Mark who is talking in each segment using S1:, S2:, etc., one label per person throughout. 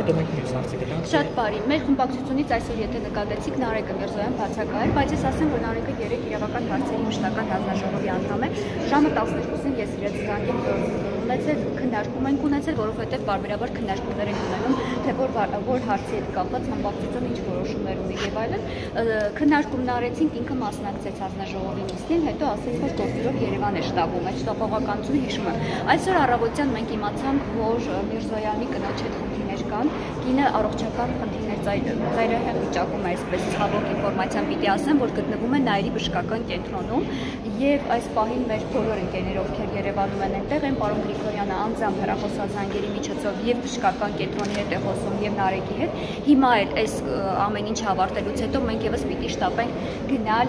S1: հետո մենք մյուս հարցը գնանք։
S2: Շատ բարի։ Մեր խմբակցությունից այսօր եթե նկատեցիք Նարեկը Միրզոյան բացակայել, բայց ես ասեմ, որ Նարեկը 3 իրավական հարցերի մշտական հանձնաժողովի անդամ է։ Ժամը 12-ին ես իրենց զանգի ունեցել քննարկում ենք ունեցել, որովհետև բարբերաբար քննարկումներ են ունենում, թե որ հարցի հետ կապված խմբակցությունը ինչ որոշումներ ունի եւ այլն։ Քննարկումն արեցինք, ինքը մասնակցեց հանձնաժողովի նիստին, հետո ասեց, որ գործերով Երևան է շտաբում, այդ շտապողականությունը հիշում եմ։ Այսօր առավոտյան մենք իմացանք, որ Միրզոյանի կնոջ հետ խնդիրներ կան, կինը առողջական խնդիրներ ծայրահեղ վիճակում է, այսպես ցավոք ինֆորմացիան պիտի ասեմ, որ գտնվում է Նայիրի բժշկական կենտրոնում եւ այս պահին մեր բոլոր ընկերները, ովքեր Երևանում են այնտեղ են, պարոն Գրիգորյանը անձամբ հեռախոսազանգերի միջոցով եւ բժշկական կենտրոնի հետ է խոսում եւ Նարեկի հետ։ Հիմա էլ այս ամեն ինչ ավարտելուց հետո մենք եւս պիտի շտապենք գնալ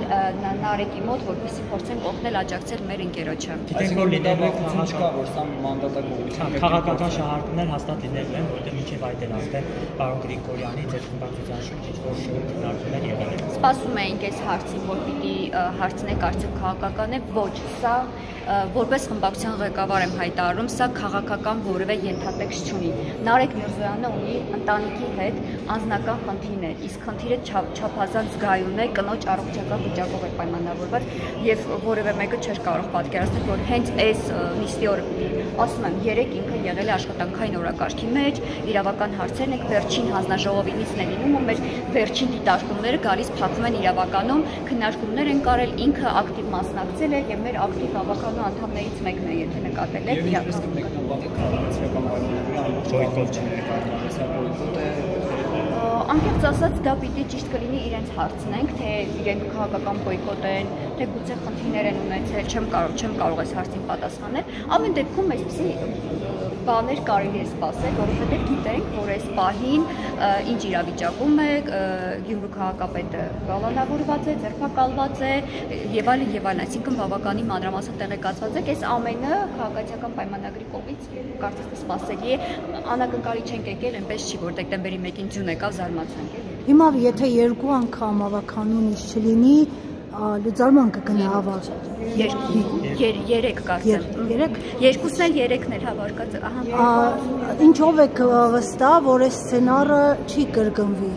S2: Նարեկի մոտ, որպեսզի փորձենք օգնել աջակցել մեր ընկերոջը։
S1: Գիտենք, որ լինելիքն չկա, որ սա մանդատակողության քաղաքական շահարկումներ հաստատ լինելու են, որտեղ մինչև այդ էլ ասել պարոն Գրիգորյանի ձեր խմբակցության շուրջ ինչ-որ քննարկումներ եղել են։
S2: Սպասում էինք այս հարցին, որ պիտի հարցնենք արդյոք քաղաքական է, ոչ, սա որպես խմբակցության ղեկավար եմ հայտարարում, սա քաղաքական որևէ ենթատեքստ չունի։ Նարեկ Միրզոյանը ունի ընտանիքի հետ անձնական խնդիրներ, իսկ խնդիրը չափազանց զգայուն է, կնոջ առողջական վիճակով է պայմանավորված եւ որևէ մեկը չէր կարող պատկերացնել, որ հենց այս նիստի օրը ասում եմ 3 ինքը եղել է աշխատանքային օրակարգի մեջ, իրավական հարցերն եք վերջին հանձնաժողովի նիստն է լինում ու մեր վերջին դիտարկումները գալիս փակվում են իրավականում, քննարկումներ են կարել, ինքը ակտիվ մասնակցել է եւ մեր ակտիվ հավաքանու անդամներից մեկն է, եթե նկատել եք։ Անկեղծ ասած, դա պիտի ճիշտ կլինի իրենց հարցնենք, թե իրենք քաղաքական բոյկոտ են, թե գուցե խնդիրներ են ունեցել, չեմ կարող այս հարցին պատասխանել։ Ամեն դեպքում այսպիսի բաներ կարելի է սպասել, որովհետև գիտենք, որ այս պահին ինչ իրավիճակում է, Գյումրու քաղաքապետը գալանավորված է, ձերբակալված է եւ այլն, այսինքն բավականին մանրամասն տեղեկացված եք, այս ամենը քաղաքացիական պայմանագրի կողմից կարծես թե սպասելի է, անակնկալի չենք եկել, այնպես չի, որ դեկտեմբերի 1-ին ձյուն եկավ, զարմացանք։
S3: Հիմա եթե 2 անգամ հավաքանուն չլինի, լուծարման կգնա ավար։
S2: 3 կարծեմ։ 3 երկուսն էլ 3-ն էլ հավարկած, ահա։
S3: Ինչով եք վստահ, որ այս սցենարը չի կրկնվի։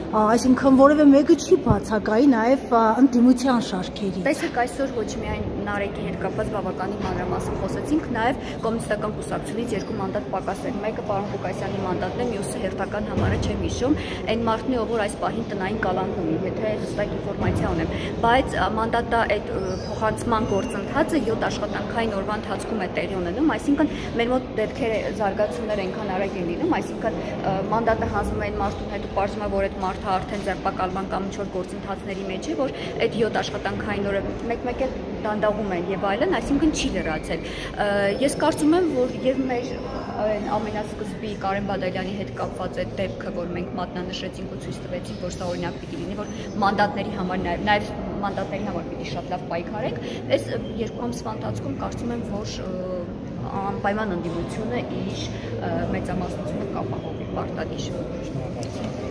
S3: Այսինքն որևէ մեկը չի բացակայի նաև ընդդիմության շարքերի։
S2: Տեսեք, այսօր ոչ միայն Նարեկի հետ կապված բավականին մանրամասն խոսեցինք, նաև կոմունիստական կուսակցությունից 2 մանդատ պակաս էր։ Մեկը պարոն Ղուկասյանի մանդատն է, մյուսը հերթական համարը չեմ հիշում, այն մարդն է, ով այս պահին տնային կալանք ունի, եթե հստակ ինֆորմացիա ունեմ։ Բայց մանդատը այդ փոխանցման գործընթացը 7 աշխատանքային օրվա ընթացքում է տեղի ունենում, այսինքն մեր մոտ դեպքերը զարգացումներ այնքան արագ են լինում, այսինքն մանդատը հանձնում են մարդուն, հետո պարզվում է, որ այդ մարդը արդեն ձերբակալման կամ ինչ-որ գործընթացների մեջ է, որ այդ 7 աշխատանքային օրը մեկ-մեկ էլ դանդաղում են եւ այլն, այսինքն չի լրացել։ Ես կարծում եմ, որ եւ մեր ամենասկզբի Կարեն Բադալյանի հետ կապված այդ դեպքը, որ մենք մատնանշեցինք ու ցույց տվեցինք, որ սա օրինակ պիտի լինի, որ մանդատների համար նաեւ մանդատների համար պիտի շատ լավ պայքարենք, այս 2 ամսվա ընթացքում կարծում եմ, որ անպայման ընդդիմությունը իր մեծամասնությունը կապահովի պարտադիր։